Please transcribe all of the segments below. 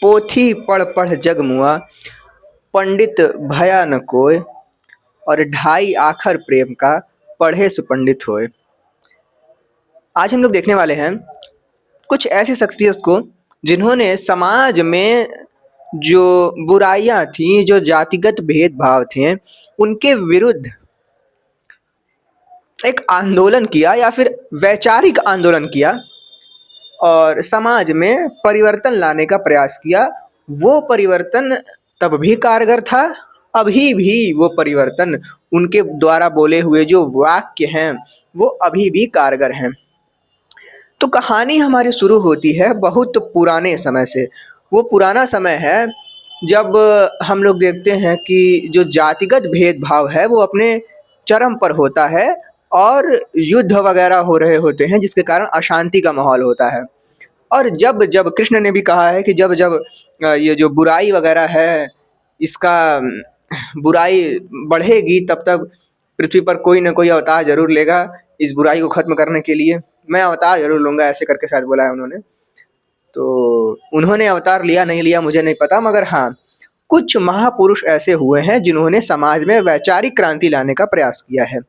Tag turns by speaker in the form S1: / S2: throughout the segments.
S1: पोथी पढ़ पढ़ जग मुआ, पंडित भया न कोय, और ढाई आखर प्रेम का, पढ़े सुपंडित होए। आज हम लोग देखने वाले हैं कुछ ऐसी शख्सियत को जिन्होंने समाज में जो बुराइयां थी, जो जातिगत भेदभाव थे, उनके विरुद्ध एक आंदोलन किया या फिर वैचारिक आंदोलन किया और समाज में परिवर्तन लाने का प्रयास किया। वो परिवर्तन तब भी कारगर था, अभी भी वो परिवर्तन, उनके द्वारा बोले हुए जो वाक्य हैं वो अभी भी कारगर हैं। तो कहानी हमारी शुरू होती है बहुत पुराने समय से। वो पुराना समय है जब हम लोग देखते हैं कि जो जातिगत भेदभाव है वो अपने चरम पर होता है और युद्ध वगैरह हो रहे होते हैं, जिसके कारण अशांति का माहौल होता है। और जब जब कृष्ण ने भी कहा है कि जब जब ये जो बुराई वगैरह है इसका बुराई बढ़ेगी, तब तक पृथ्वी पर कोई ना कोई अवतार जरूर लेगा इस बुराई को खत्म करने के लिए। मैं अवतार जरूर लूंगा, ऐसे करके शायद बोला है उन्होंने। तो उन्होंने अवतार लिया नहीं लिया मुझे नहीं पता, मगर हाँ, कुछ महापुरुष ऐसे हुए हैं जिन्होंने समाज में वैचारिक क्रांति लाने का प्रयास किया है।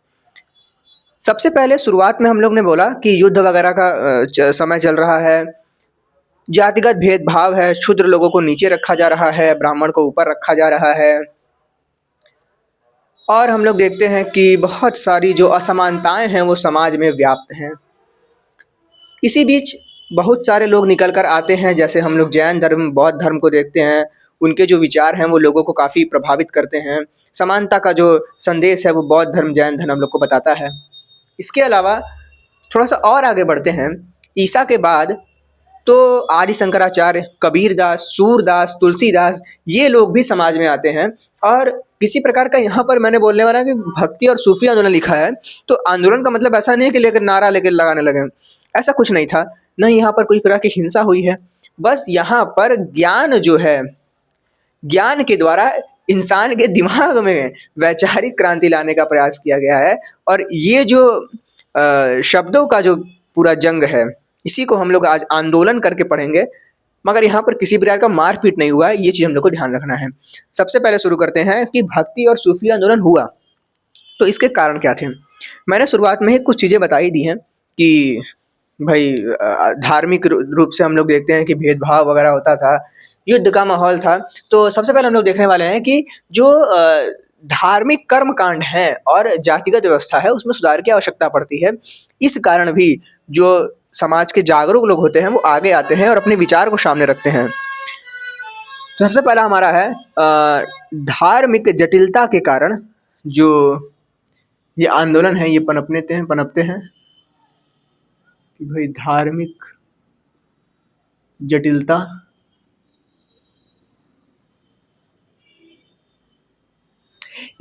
S1: सबसे पहले शुरुआत में हम लोग ने बोला कि युद्ध वगैरह का समय चल रहा है, जातिगत भेदभाव है, क्षुद्र लोगों को नीचे रखा जा रहा है, ब्राह्मण को ऊपर रखा जा रहा है। और हम लोग देखते हैं कि बहुत सारी जो असमानताएं हैं वो समाज में व्याप्त हैं। इसी बीच बहुत सारे लोग निकल कर आते हैं, जैसे हम लोग जैन धर्म, बौद्ध धर्म को देखते हैं। उनके जो विचार हैं वो लोगों को काफ़ी प्रभावित करते हैं। समानता का जो संदेश है वो बौद्ध धर्म, जैन धर्म हम लोग को बताता है। इसके अलावा थोड़ा सा और आगे बढ़ते हैं, ईसा के बाद तो आदि शंकराचार्य, कबीरदास, सूरदास, तुलसीदास, ये लोग भी समाज में आते हैं। और किसी प्रकार का यहाँ पर मैंने बोलने वाला कि भक्ति और सूफी आंदोलन लिखा है, तो आंदोलन का मतलब ऐसा नहीं है कि लेकर नारा लेकर लगाने लगे, ऐसा कुछ नहीं था। नहीं यहाँ पर कोई प्रकार की हिंसा हुई है, बस यहाँ पर ज्ञान जो है, ज्ञान के द्वारा इंसान के दिमाग में वैचारिक क्रांति लाने का प्रयास किया गया है। और ये जो शब्दों का जो पूरा जंग है, इसी को हम लोग आज आंदोलन करके पढ़ेंगे। मगर यहाँ पर किसी प्रकार का मारपीट नहीं हुआ है, ये चीज़ हम लोग को ध्यान रखना है। सबसे पहले शुरू करते हैं कि भक्ति और सूफी आंदोलन हुआ तो इसके कारण क्या थे। मैंने शुरुआत में ही कुछ चीज़ें बताई दी हैं कि भाई धार्मिक रूप से हम लोग देखते हैं कि भेदभाव वगैरह होता था, युद्ध का माहौल था। तो सबसे पहले हम लोग देखने वाले हैं कि जो धार्मिक कर्म कांड है और जातिगत व्यवस्था है उसमें सुधार की आवश्यकता पड़ती है। इस कारण भी जो समाज के जागरूक लोग होते हैं वो आगे आते हैं और अपने विचार को सामने रखते हैं। तो सबसे पहला हमारा है धार्मिक जटिलता के कारण जो ये आंदोलन है ये पनपते हैं कि भाई धार्मिक जटिलता,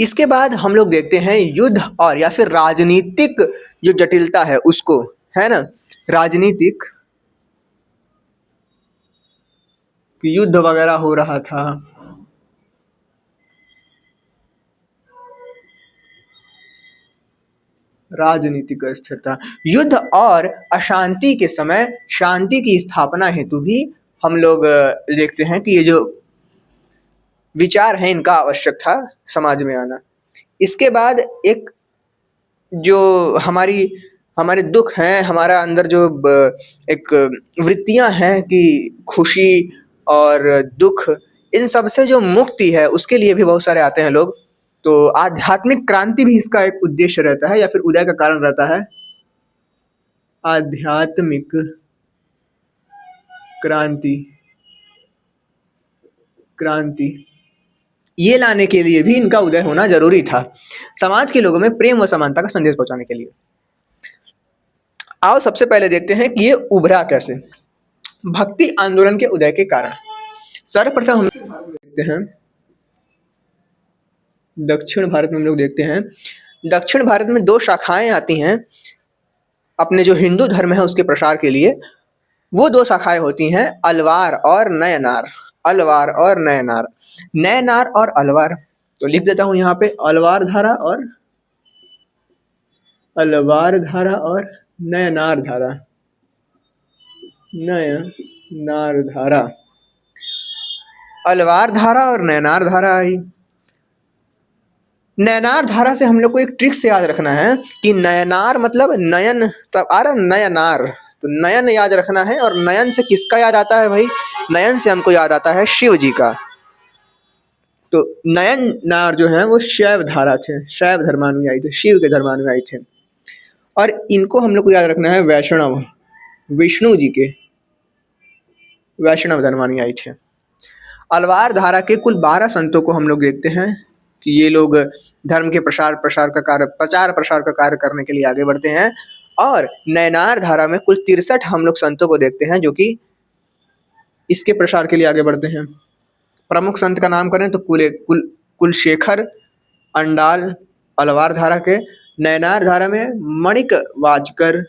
S1: इसके बाद हम लोग देखते हैं युद्ध और या फिर राजनीतिक जो जटिलता है उसको, है ना, राजनीतिक युद्ध वगैरह हो रहा था, राजनीतिक अस्थिरता, युद्ध और अशांति के समय शांति की स्थापना हेतु भी हम लोग देखते हैं कि ये जो विचार है इनका आवश्यक था समाज में आना। इसके बाद एक जो हमारे दुख हैं, हमारा अंदर जो एक वृत्तियां हैं कि खुशी और दुख, इन सब से जो मुक्ति है उसके लिए भी बहुत सारे आते हैं लोग। तो आध्यात्मिक क्रांति भी इसका एक उद्देश्य रहता है या फिर उदय का कारण रहता है। आध्यात्मिक क्रांति ये लाने के लिए भी इनका उदय होना जरूरी था, समाज के लोगों में प्रेम व समानता का संदेश पहुंचाने के लिए। आओ सबसे पहले देखते हैं कि ये उभरा कैसे। भक्ति आंदोलन के उदय के कारण सर्वप्रथम हम देखते हैं दक्षिण भारत में। हम लोग देखते हैं दक्षिण भारत में दो शाखाएं आती हैं अपने जो हिंदू धर्म है उसके प्रसार के लिए। वो दो शाखाएं होती हैं अलवार और नयनार। अलवार और नयनार, नयनार और अलवार। तो लिख देता हूं यहाँ पे अलवार धारा और नयनार धारा। नयनार धारा अलवार धारा और नैनार धारा आई। नैनार धारा से हम लोग को एक ट्रिक से याद रखना है कि नयनार मतलब नयन, तब आ रहा नयनार, तो नयन याद रखना है। और नयन से किसका याद आता है भाई? नयन से हमको याद आता है शिव जी का। तो नयन नार जो है वो शैव धारा थे, शैव धर्मानुयायी थे, शिव के धर्मानुयायी थे। और इनको हम लोग को याद रखना है वैष्णव, विष्णु जी के वैष्णव धर्मानुयायी थे। अलवार धारा के कुल 12 संतों को हम लोग देखते हैं कि ये लोग धर्म के प्रचार प्रसार का कार्य करने के लिए आगे बढ़ते हैं। और नैनार धारा में कुल 63 हम लोग संतों को देखते हैं जो कि इसके प्रसार के लिए आगे बढ़ते हैं। प्रमुख संत का नाम करें तो कुलशेखर, अंडाल अलवार धारा के। नैनार धारा में मणिक वाचकर,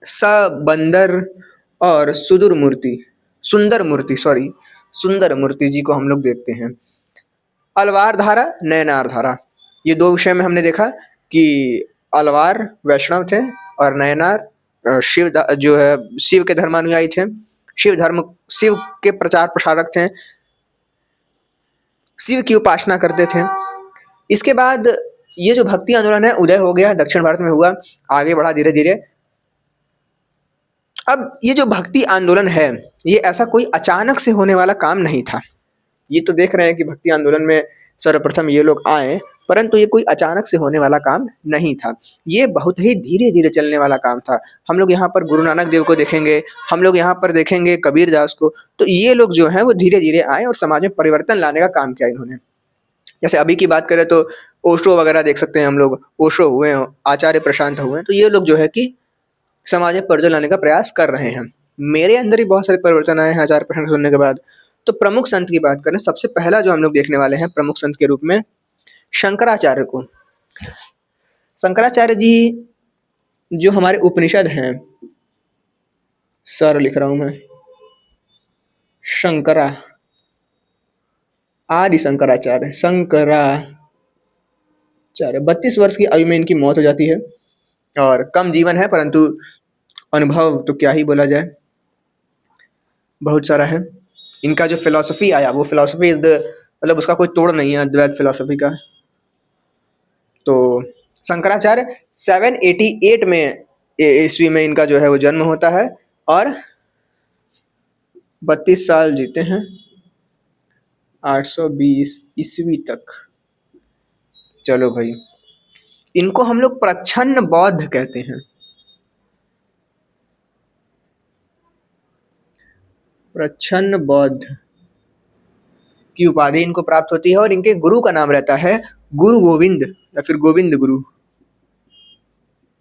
S1: सबंदर और सुंदर मूर्ति जी को हम लोग देखते हैं। अलवार धारा, नैनार धारा, ये दो विषय में हमने देखा कि अलवार वैष्णव थे और नैनार शिव के धर्मानुयायी थे, शिव के प्रचार प्रसारक थे, शिव की उपासना करते थे। इसके बाद ये जो भक्ति आंदोलन है उदय हो गया, दक्षिण भारत में हुआ, आगे बढ़ा धीरे धीरे। अब ये जो भक्ति आंदोलन है ये ऐसा कोई अचानक से होने वाला काम नहीं था। ये तो देख रहे हैं कि भक्ति आंदोलन में सर्वप्रथम ये लोग आए, परंतु ये कोई अचानक से होने वाला काम नहीं था। ये बहुत ही धीरे धीरे चलने वाला काम था। हम लोग यहाँ पर गुरु नानक देव को देखेंगे, हम लोग यहाँ पर देखेंगे कबीर दास को। तो ये लोग जो हैं वो धीरे धीरे आए और समाज में परिवर्तन लाने का काम किया इन्होंने। जैसे अभी की बात करें तो ओशो वगैरह देख सकते हैं हम लोग, ओशो हुए, आचार्य प्रशांत हुए। तो ये लोग जो है कि समाज में परिवर्तन लाने का प्रयास कर रहे हैं। मेरे अंदर भी बहुत सारे परिवर्तन आए हैं आचार्य प्रशांत सुनने के बाद। तो प्रमुख संत की बात करें, सबसे पहला जो हम लोग देखने वाले हैं प्रमुख संत के रूप में शंकराचार्य को। शंकराचार्य जी जो हमारे उपनिषद हैं, सर लिख रहा हूं मैं, शंकरा, आदि शंकराचार्य, 32 वर्ष की आयु में इनकी मौत हो जाती है। और कम जीवन है परंतु अनुभव तो क्या ही बोला जाए, बहुत सारा है। इनका जो फिलॉसफी आया वो फिलॉसफी मतलब उसका कोई तोड़ नहीं है, अद्वैत फिलॉसफी का। तो शंकराचार्य 788 में ईस्वी में इनका जो है वो जन्म होता है और 32 साल जीते हैं, 820 ईस्वी तक। चलो भाई, इनको हम लोग प्रच्छन्न बौद्ध कहते हैं। प्रच्छन्न बौद्ध की उपाधि इनको प्राप्त होती है और इनके गुरु का नाम रहता है गुरु गोविंद या फिर गोविंद गुरु।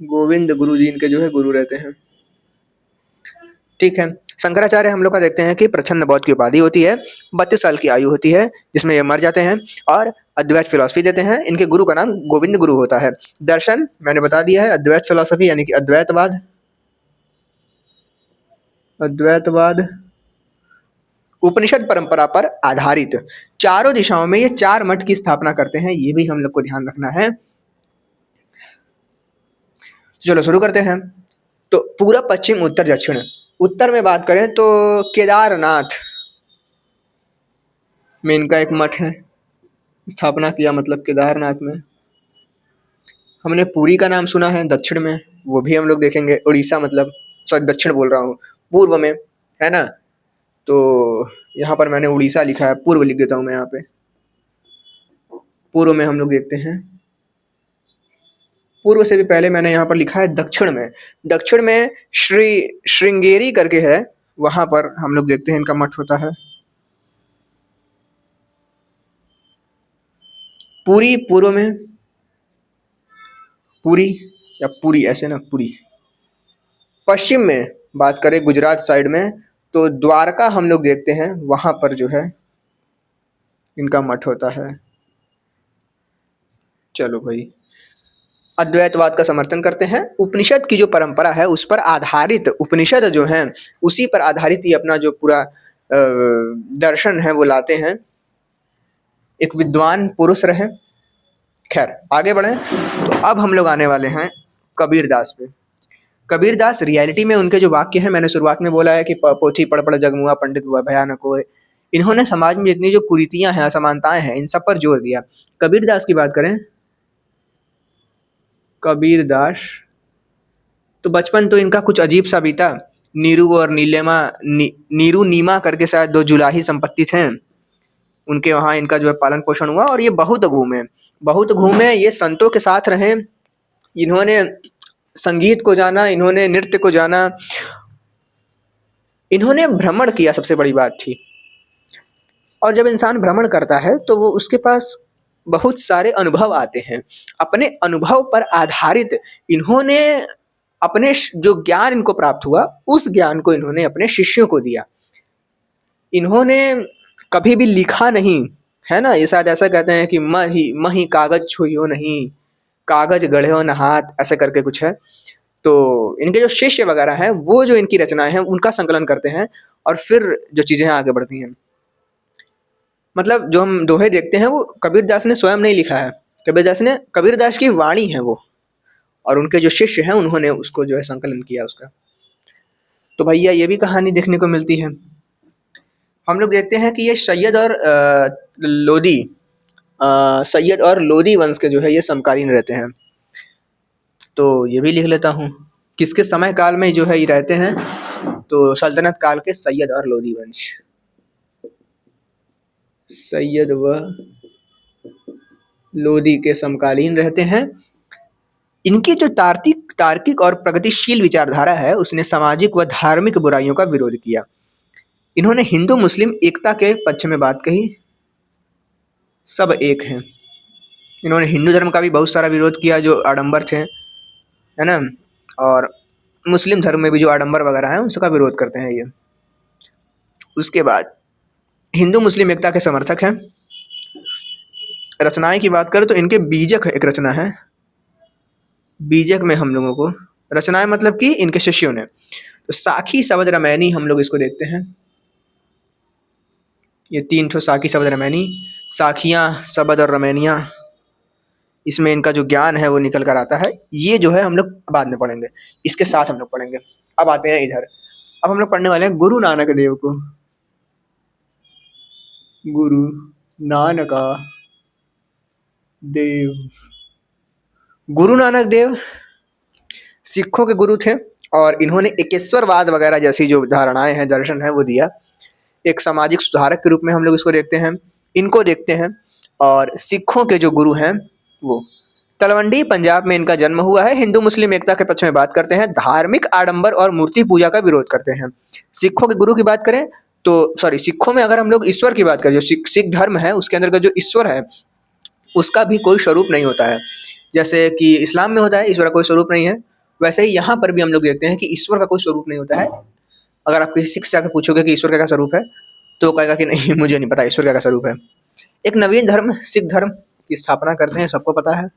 S1: गोविंद गुरु जी इनके जो है गुरु रहते हैं। ठीक है, शंकराचार्य हम लोग का देखते हैं कि प्रच्छन्न बौद्ध की उपाधि होती है, 32 साल की आयु होती है जिसमें ये मर जाते हैं और अद्वैत फिलॉसफी देते हैं। इनके गुरु का नाम गोविंद गुरु होता है। दर्शन मैंने बता दिया है, अद्वैत फिलॉसफी यानी कि अद्वैतवाद उपनिषद परंपरा पर आधारित। चारों दिशाओं में ये 4 मठ की स्थापना करते हैं, ये भी हम लोग को ध्यान रखना है। चलो शुरू करते हैं। तो पूर्व, पश्चिम, उत्तर, दक्षिण। उत्तर में बात करें तो केदारनाथ में इनका एक मठ है, स्थापना किया मतलब केदारनाथ में। हमने पुरी का नाम सुना है, दक्षिण में, वो भी हम लोग देखेंगे। उड़ीसा मतलब, सॉरी दक्षिण बोल रहा हूँ, पूर्व में है ना। तो यहाँ पर मैंने उड़ीसा लिखा है, पूर्व लिख देता हूँ मैं यहाँ पे। पूर्व में हम लोग देखते हैं, पूर्व से भी पहले मैंने यहाँ पर लिखा है दक्षिण में। दक्षिण में श्रृंगेरी करके है, वहां पर हम लोग देखते हैं इनका मठ होता है। पुरी पूर्व में, पुरी या पुरी ऐसे ना, पुरी। पश्चिम में बात करें गुजरात साइड में तो द्वारका हम लोग देखते हैं, वहां पर जो है इनका मठ होता है। चलो भाई, अद्वैतवाद का समर्थन करते हैं। उपनिषद की जो परंपरा है उस पर आधारित, उपनिषद जो है उसी पर आधारित ये अपना जो पूरा दर्शन है वो लाते हैं। एक विद्वान पुरुष रहे। खैर आगे बढ़े तो अब हम लोग आने वाले हैं कबीरदास पे। कबीरदास रियलिटी में उनके जो वाक्य हैं, मैंने शुरुआत में बोला है कि पोथी पढ़ पढ़ जगमुआ पंडित हुआ भयानक होए। इन्होंने समाज में जितनी जो कुरीतियाँ हैं, असमानताएँ हैं, इन सब पर जोर दिया। कबीरदास की बात करें, कबीरदास, तो बचपन तो इनका कुछ अजीब सा बीता। नीरू और नीरू नीमा करके शायद 2 जुलाही संपत्ति थे। उनके वहाँ इनका जो है पालन पोषण हुआ और ये बहुत घूमे, ये संतों के साथ रहे। इन्होंने संगीत को जाना, इन्होंने नृत्य को जाना, इन्होंने भ्रमण किया, सबसे बड़ी बात थी। और जब इंसान भ्रमण करता है तो वो उसके पास बहुत सारे अनुभव आते हैं। अपने अनुभव पर आधारित इन्होंने अपने जो ज्ञान इनको प्राप्त हुआ, उस ज्ञान को इन्होंने अपने शिष्यों को दिया। इन्होंने कभी भी लिखा नहीं, है ना? ये शायद ऐसा कहते हैं कि मही कागज छुइयो नहीं, कागज गढ़्यो न हाथ, ऐसे करके कुछ है। तो इनके जो शिष्य वगैरह हैं, वो जो इनकी रचनाएं हैं उनका संकलन करते हैं और फिर जो चीजें हैं आगे बढ़ती हैं। मतलब जो हम दोहे देखते हैं वो कबीरदास ने स्वयं नहीं लिखा है, कबीरदास की वाणी है वो, और उनके जो शिष्य हैं उन्होंने उसको जो है संकलन किया उसका। तो भैया ये भी कहानी देखने को मिलती है। हम लोग देखते हैं कि ये सैयद और लोदी वंश के जो है ये समकालीन रहते हैं। तो ये भी लिख लेता हूँ, किसके समय काल में जो है ये रहते हैं, तो सल्तनत काल के सैयद और लोदी वंश, सैयद व लोदी के समकालीन रहते हैं। इनकी जो तार्किक और प्रगतिशील विचारधारा है, उसने सामाजिक व धार्मिक बुराइयों का विरोध किया। इन्होंने हिंदू मुस्लिम एकता के पक्ष में बात कही, सब एक हैं। इन्होंने हिंदू धर्म का भी बहुत सारा विरोध किया, जो आडंबर थे, है ना? और मुस्लिम धर्म में भी जो आडंबर वगैरह हैं उनका विरोध करते हैं ये। उसके बाद हिंदू मुस्लिम एकता के समर्थक हैं। रचनाएं की बात करें तो इनके बीजक एक रचना है, बीजक में हम लोगों को रचनाएं मतलब कि इनके शिष्यों ने, तो साखी शबद रमैनी हम लोग इसको देखते हैं। ये 3 ठो साखी शबद रमैनी, साखियाँ, शबद और रमैनियाँ, इसमें इनका जो ज्ञान है वो निकल कर आता है। ये जो है हम लोग बाद में पढ़ेंगे, इसके साथ हम लोग पढ़ेंगे। अब आते हैं इधर, अब हम लोग पढ़ने वाले हैं गुरु नानक देव को। गुरु नानक देव, गुरु नानक देव सिखों के गुरु थे और इन्होंने एकेश्वरवाद वगैरह जैसी जो धारणाएं हैं, दर्शन है, वो दिया। एक सामाजिक सुधारक के रूप में हम लोग इसको देखते हैं, इनको देखते हैं। और सिखों के जो गुरु हैं वो तलवंडी पंजाब में इनका जन्म हुआ है। हिंदू मुस्लिम एकता के पक्ष में बात करते हैं, धार्मिक आडंबर और मूर्ति पूजा का विरोध करते हैं। सिखों के गुरु की बात करें तो सिखों में अगर हम लोग ईश्वर की बात करें, जो सिख धर्म है उसके अंदर का जो ईश्वर है उसका भी कोई स्वरूप नहीं होता है। जैसे कि इस्लाम में होता है ईश्वर का कोई स्वरूप नहीं है, वैसे ही यहाँ पर भी हम लोग देखते हैं कि ईश्वर का कोई स्वरूप नहीं होता है। अगर आप किसी सिख से आकर पूछोगे कि ईश्वर का क्या स्वरूप है, तो कहेगा कि नहीं मुझे नहीं पता ईश्वर का क्या स्वरूप है। एक नवीन धर्म सिख धर्म की स्थापना करते हैं, सबको पता है।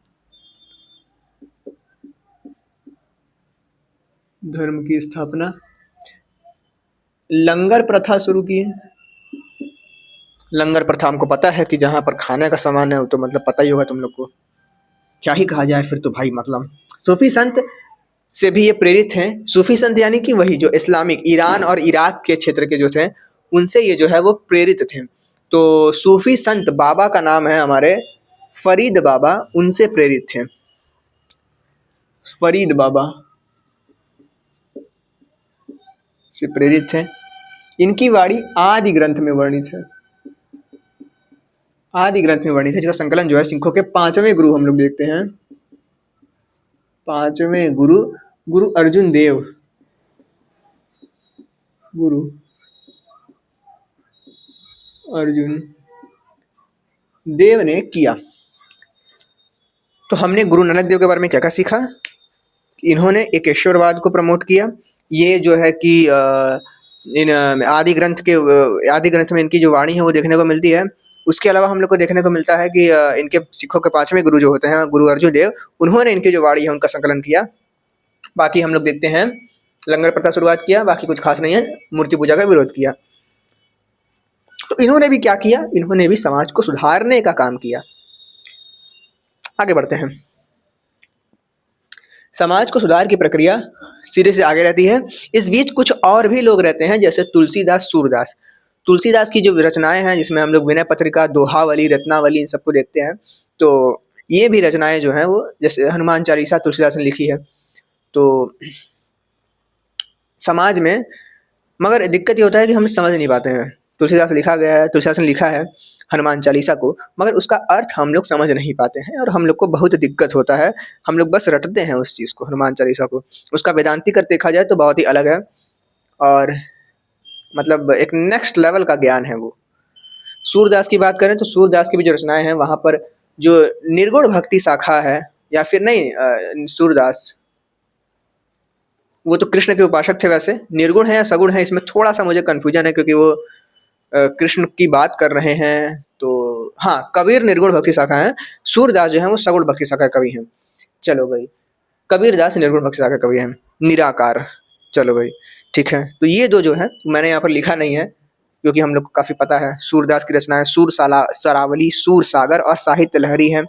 S1: धर्म की स्थापना, लंगर प्रथा शुरू की है। लंगर प्रथा हमको पता है कि जहाँ पर खाने का सामान है, तो मतलब पता ही होगा तुम लोग को, क्या ही कहा जाए फिर तो भाई। मतलब सूफी संत से भी ये प्रेरित हैं। सूफी संत यानी कि वही जो इस्लामिक ईरान और इराक के क्षेत्र के जो थे, उनसे ये जो है वो प्रेरित थे। तो सूफी संत बाबा का नाम है हमारे फरीद बाबा, उनसे प्रेरित थे। फरीद बाबा से प्रेरित थे। इनकी वाणी आदि ग्रंथ में वर्णित है, आदि ग्रंथ में वर्णित है, जिसका संकलन जो है सिखों के 5वें गुरु हम लोग देखते हैं। 5वें गुरु गुरु अर्जुन देव, गुरु अर्जुन देव ने किया। तो हमने गुरु नानक देव के बारे में क्या क्या सीखा? इन्होंने एकेश्वरवाद को प्रमोट किया। ये जो है कि इन आदि ग्रंथ में इनकी जो वाणी है वो देखने को मिलती है। उसके अलावा हम लोग को देखने को मिलता है कि इनके सिखों के 5वें गुरु जो होते हैं गुरु अर्जुन देव, उन्होंने इनकी जो वाणी है उनका संकलन किया। बाकी हम लोग देखते हैं लंगर प्रथा शुरुआत किया, बाकी कुछ खास नहीं है। मूर्ति पूजा का विरोध किया। तो इन्होंने भी क्या किया? इन्होंने भी समाज को सुधारने का काम किया। आगे बढ़ते हैं। समाज को सुधार की प्रक्रिया सीधे से आगे रहती है। इस बीच कुछ और भी लोग रहते हैं, जैसे तुलसीदास, सूरदास। तुलसीदास की जो रचनाएँ हैं जिसमें हम लोग विनय पत्रिका, दोहावली, रत्नावली इन सबको देखते हैं, तो ये भी रचनाएँ जो हैं वो जैसे हनुमान चालीसा तुलसीदास ने लिखी है। तो समाज में मगर दिक्कत ये होता है कि हम समझ नहीं पाते हैं। तुलसीदास ने लिखा है हनुमान चालीसा को, मगर उसका अर्थ हम लोग समझ नहीं पाते हैं और हम लोग को बहुत दिक्कत होता है। हम लोग बस रटते हैं उस चीज़ को, हनुमान चालीसा को। उसका वेदांतिक अर्थ देखा जाए तो बहुत ही अलग है और मतलब एक नेक्स्ट लेवल का ज्ञान है वो। सूरदास की बात करें तो सूरदास की भी जो रचनाएँ हैं वहाँ पर जो निर्गुण भक्ति शाखा है या फिर नहीं सूरदास वो तो कृष्ण के उपासक थे वैसे, निर्गुण है या सगुण है इसमें थोड़ा-सा मुझे कन्फ्यूजन है क्योंकि वो कृष्ण की बात कर रहे हैं। तो हाँ, कबीर निर्गुण भक्ति शाखा है, सूरदास जो है वो सगुण भक्ति शाखा के कवि हैं। चलो भाई, कबीरदास निर्गुण भक्ति शाखा के कवि हैं, निराकार। चलो भाई, ठीक है। तो ये 2 जो हैं मैंने यहाँ पर लिखा नहीं है क्योंकि हम लोग को काफ़ी पता है। सूरदास की रचनाएँ सरावली, सूरसागर और साहित्य लहरी हैं।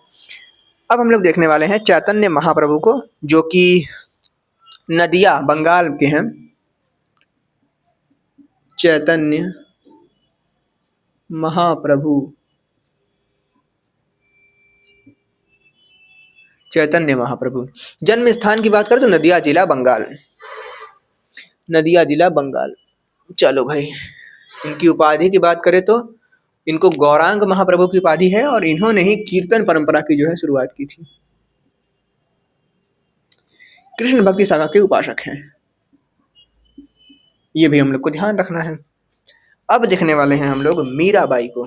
S1: अब हम लोग देखने वाले हैं चैतन्य महाप्रभु को, जो कि नदिया बंगाल के हैं। चैतन्य महाप्रभु, चैतन्य महाप्रभु। जन्म स्थान की बात करें तो नदिया जिला बंगाल, नदिया जिला बंगाल। चलो भाई, इनकी उपाधि की बात करें तो इनको गौरांग महाप्रभु की उपाधि है और इन्होंने ही कीर्तन परंपरा की जो है शुरुआत की थी। कृष्ण भक्ति सागर के उपासक हैं, ये भी हम लोग को ध्यान रखना है। अब देखने वाले हैं हम लोग मीराबाई को।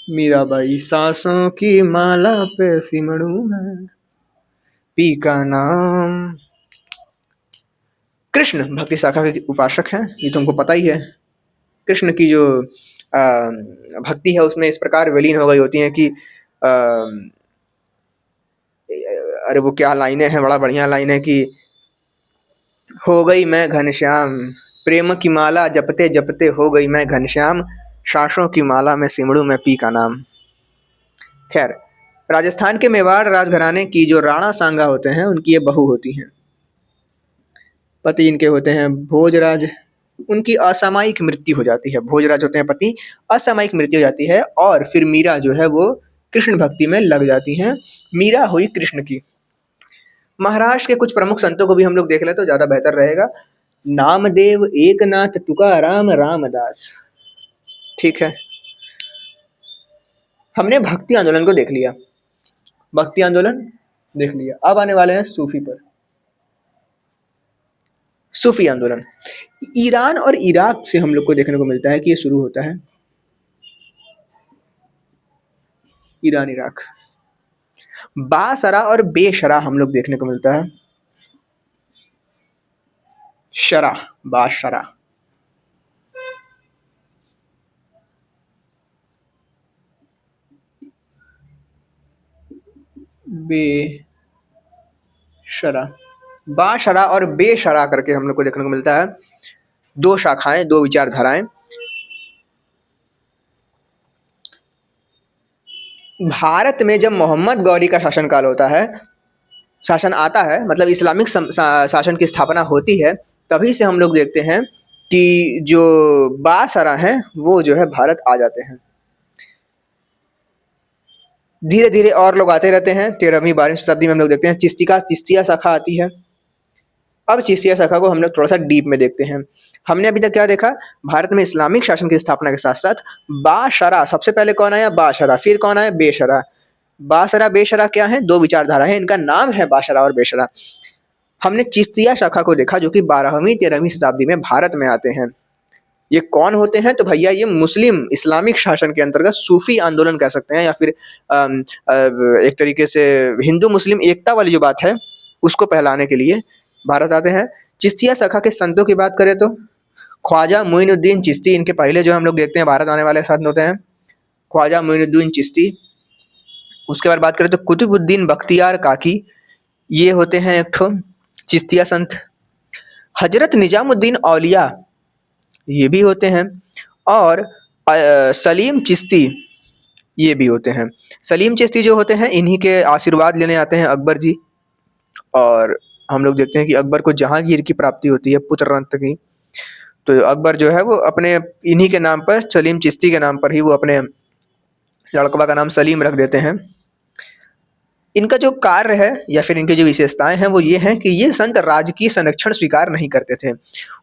S1: मीराबाई, सांसों की माला पे सिमड़ू मैं, पी का नाम। कृष्ण भक्ति शाखा के उपासक हैं, ये तुमको पता ही है। कृष्ण की जो भक्ति है उसमें इस प्रकार विलीन हो गई होती हैं कि अरे वो क्या लाइनें हैं, बड़ा बढ़िया लाइन है कि हो गई मैं घनश्याम, प्रेम की माला जपते जपते हो गई मैं घनश्याम, सांसों की माला में सिमड़ू मैं पी का नाम। खैर, राजस्थान के मेवाड़ राजघराने की जो राणा सांगा होते हैं उनकी ये बहू होती हैं। पति इनके होते हैं भोजराज, उनकी असामयिक मृत्यु हो जाती है। भोजराज होते हैं पति, असामयिक मृत्यु हो जाती है और फिर मीरा जो है वो कृष्ण भक्ति में लग जाती हैं। मीरा हुई कृष्ण की। महाराष्ट्र के कुछ प्रमुख संतों को भी हम लोग देख लें तो ज़्यादा बेहतर रहेगा। नामदेव, एकनाथ, तुकाराम, रामदास। ठीक है, हमने भक्ति आंदोलन को देख लिया, भक्ति आंदोलन देख लिया। अब आने वाले हैं सूफी पर। सूफी आंदोलन ईरान और इराक से हम लोग को देखने को मिलता है कि ये शुरू होता है। ईरान इराक, बाशरा और बेशरा हम लोग देखने को मिलता है। शरा, बाशरा। बेशरा, बाशरा और बेशरा करके हम लोग को देखने को मिलता है। 2 शाखाएं, 2 विचारधाराएं। भारत में जब मोहम्मद गौरी का शासनकाल होता है, शासन आता है, मतलब इस्लामिक शासन की स्थापना होती है, तभी से हम लोग देखते हैं कि जो बाशरा हैं वो जो है भारत आ जाते हैं। धीरे धीरे और लोग आते रहते हैं। 13वीं 12वीं शताब्दी में हम लोग देखते हैं चिश्तिया शाखा आती है। अब चिश्तिया शाखा को हम लोग थोड़ा सा डीप में देखते हैं। हमने अभी तक क्या देखा, भारत में इस्लामिक शासन की स्थापना के साथ साथ बाशरा, सबसे पहले कौन आया, बाशरा, फिर कौन आया, बेशरा। बाशरा बेशरा क्या है, 2 विचारधारा है, इनका नाम है बाशरा और बेशरा। हमने चिश्तिया शाखा को देखा जो कि 12वीं 13वीं शताब्दी में भारत में आते हैं। ये कौन होते हैं, तो भैया ये मुस्लिम इस्लामिक शासन के अंतर्गत सूफी आंदोलन कह सकते हैं या फिर एक तरीके से हिंदू मुस्लिम एकता वाली जो बात है उसको फैलाने के लिए भारत आते हैं। चिश्तिया शाखा के संतों की बात करें तो ख्वाजा मोइनुद्दीन चिश्ती, इनके पहले जो हम लोग देखते हैं भारत आने वाले संत होते हैं ख्वाजा मोइनुद्दीन चिश्ती। उसके बाद बात करें तो कुतुबुद्दीन बख्तियार काकी, ये होते हैं एक ठो चिश्तिया संत। हजरत निजामुद्दीन औलिया, ये भी होते हैं। और सलीम चिश्ती, ये भी होते हैं। सलीम चिश्ती जो होते हैं इन्हीं के आशीर्वाद लेने आते हैं अकबर जी, और हम लोग देखते हैं कि अकबर को जहांगीर की प्राप्ति होती है, पुत्र रत्न की। तो अकबर जो है वो अपने इन्हीं के नाम पर, सलीम चिश्ती के नाम पर ही वो अपने लड़कवा का नाम सलीम रख देते हैं। इनका जो कार्य है या फिर इनकी जो विशेषताएं हैं वो ये हैं कि ये संत राजकीय संरक्षण स्वीकार नहीं करते थे।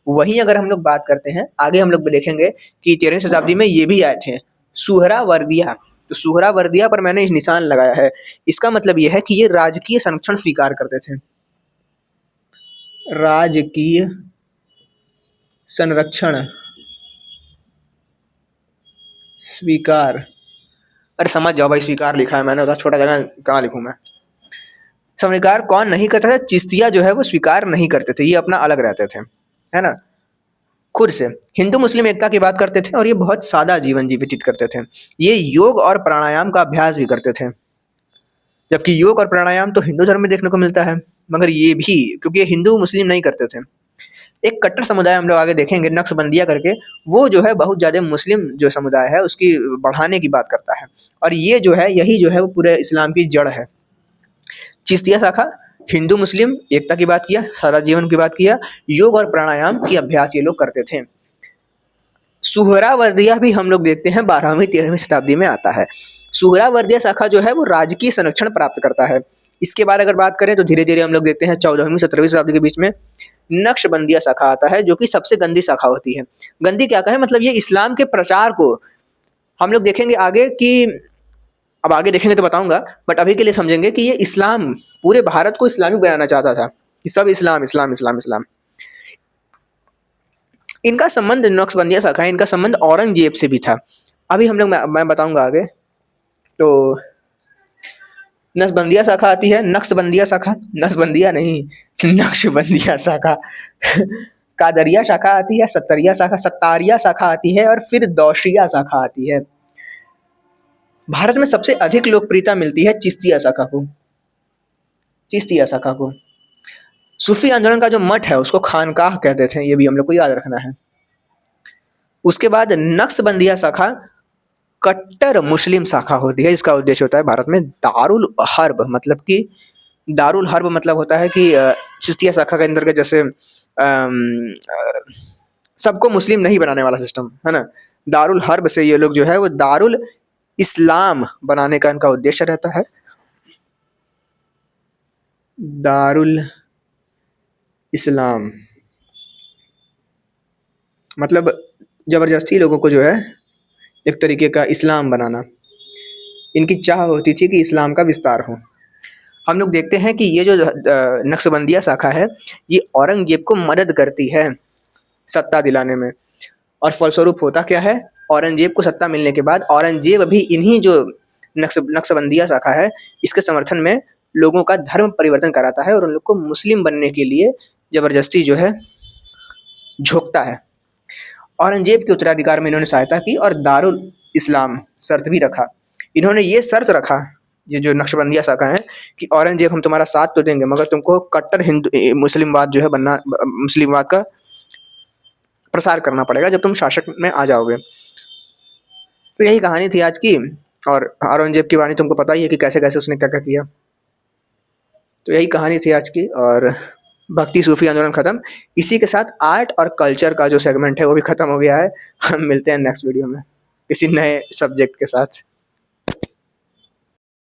S1: वहीं अगर हम लोग बात करते हैं, आगे हम लोग भी देखेंगे कि 13वीं शताब्दी में ये भी आए थे, सुहरावर्दिया। तो सुहरावर्दिया पर मैंने निशान लगाया है, इसका मतलब ये है कि ये राजकीय संरक्षण स्वीकार करते थे। राजकीय संरक्षण स्वीकार, अरे समझ जाओ भाई, स्वीकार लिखा है मैंने, उतना छोटा जगह कहाँ लिखूं मैं। स्वीकार कौन नहीं करता था? चिश्तिया जो है वो स्वीकार नहीं करते थे, ये अपना अलग रहते थे, है ना। खुद से हिंदू मुस्लिम एकता की बात करते थे और ये बहुत सादा जीवन व्यतीत करते थे। ये योग और प्राणायाम का अभ्यास भी करते थे, जबकि योग और प्राणायाम तो हिंदू धर्म में देखने को मिलता है, मगर ये भी क्योंकि ये हिंदू मुस्लिम नहीं करते थे। एक कट्टर समुदाय हम लोग आगे देखेंगे, नक्शबंदिया करके, वो जो है बहुत ज़्यादा मुस्लिम जो समुदाय है उसकी बढ़ाने की बात करता है, और ये जो है यही जो है वो पूरे इस्लाम की जड़ है। चिश्तिया शाखा हिंदू मुस्लिम एकता की बात किया, सादा जीवन की बात किया, योग और प्राणायाम की अभ्यास ये लोग करते थे। सुहरावर्दिया भी हम लोग देखते हैं 12वीं 13वीं शताब्दी में आता है। सुहरावर्दिया शाखा जो है वो राजकीय संरक्षण प्राप्त करता है। इसके बाद अगर बात करें तो धीरे धीरे हम लोग देखते हैं 14वीं 17वीं शताब्दी के बीच में नक्शबंदिया शाखा आता है, जो कि सबसे गंदी शाखा होती है। गंदी क्या कहें, मतलब ये इस्लाम के प्रचार को हम लोग देखेंगे आगे कि, अब आगे देखेंगे तो बताऊंगा, बट अभी के लिए समझेंगे कि ये इस्लाम पूरे भारत को इस्लामिक बनाना चाहता था, कि सब इस्लाम इस्लाम इस्लाम इस्लाम। इनका संबंध, नक्शबंदिया शाखा है, इनका संबंध औरंगजेब से भी था। अभी हम लोग मैं बताऊंगा आगे। तो नक्शबंदिया शाखा आती है, नक्शबंदिया शाखा, नक्शबंदिया नहीं, नक्शबंदिया शाखा कादरिया शाखा आती है, सत्तरिया शाखा, सत्तारिया शाखा आती है, और फिर दौशिया शाखा आती है। भारत में सबसे अधिक लोकप्रियता मिलती है चिश्तिया शाखा को, चिश्तिया शाखा को। सूफी आंदोलन का जो मठ है उसको खानकाह कहते थे, ये भी हम लोग को याद रखना है। उसके बाद नक्शबंदिया शाखा कट्टर मुस्लिम शाखा होती है। इसका उद्देश्य होता है भारत में दारुल हर्ब, मतलब कि दारुल हर्ब मतलब होता है कि चिश्तिया शाखा के अंतर्गत जैसे सबको मुस्लिम नहीं बनाने वाला सिस्टम है ना, दारुल हर्ब से ये लोग जो है वो दारुल इस्लाम बनाने का इनका उद्देश्य रहता है। दारुल इस्लाम मतलब जबरदस्ती लोगों को जो है एक तरीके का इस्लाम बनाना। इनकी चाह होती थी कि इस्लाम का विस्तार हो। हम लोग देखते हैं कि ये जो नक्शबंदिया शाखा है ये औरंगजेब को मदद करती है सत्ता दिलाने में, और फलस्वरूप होता क्या है, औरंगजेब को सत्ता मिलने के बाद औरंगजेब भी इन्हीं जो नक्शबंदिया शाखा है इसके समर्थन में लोगों का धर्म परिवर्तन कराता है और उन लोग को मुस्लिम बनने के लिए जबरदस्ती जो है झोंकता है। औरंगजेब के उत्तराधिकार में इन्होंने सहायता की और दारुल इस्लाम शर्त भी रखा। इन्होंने ये शर्त रखा, ये जो नक्शबंदिया शाखा है, कि औरंगजेब हम तुम्हारा साथ तो देंगे मगर तुमको कट्टर हिंदू मुस्लिमवाद जो है बनना, मुस्लिमवाद का प्रसार करना पड़ेगा जब तुम शासक में आ जाओगे। तो यही कहानी थी आज की, और औरंगजेब की कहानी तुमको पता ही है कि कैसे कैसे उसने क्या क्या किया। तो यही कहानी थी आज की, और भक्ति सूफी आंदोलन खत्म। इसी के साथ आर्ट और कल्चर का जो सेगमेंट है वो भी खत्म हो गया है। हम मिलते हैं नेक्स्ट वीडियो में किसी नए सब्जेक्ट के साथ।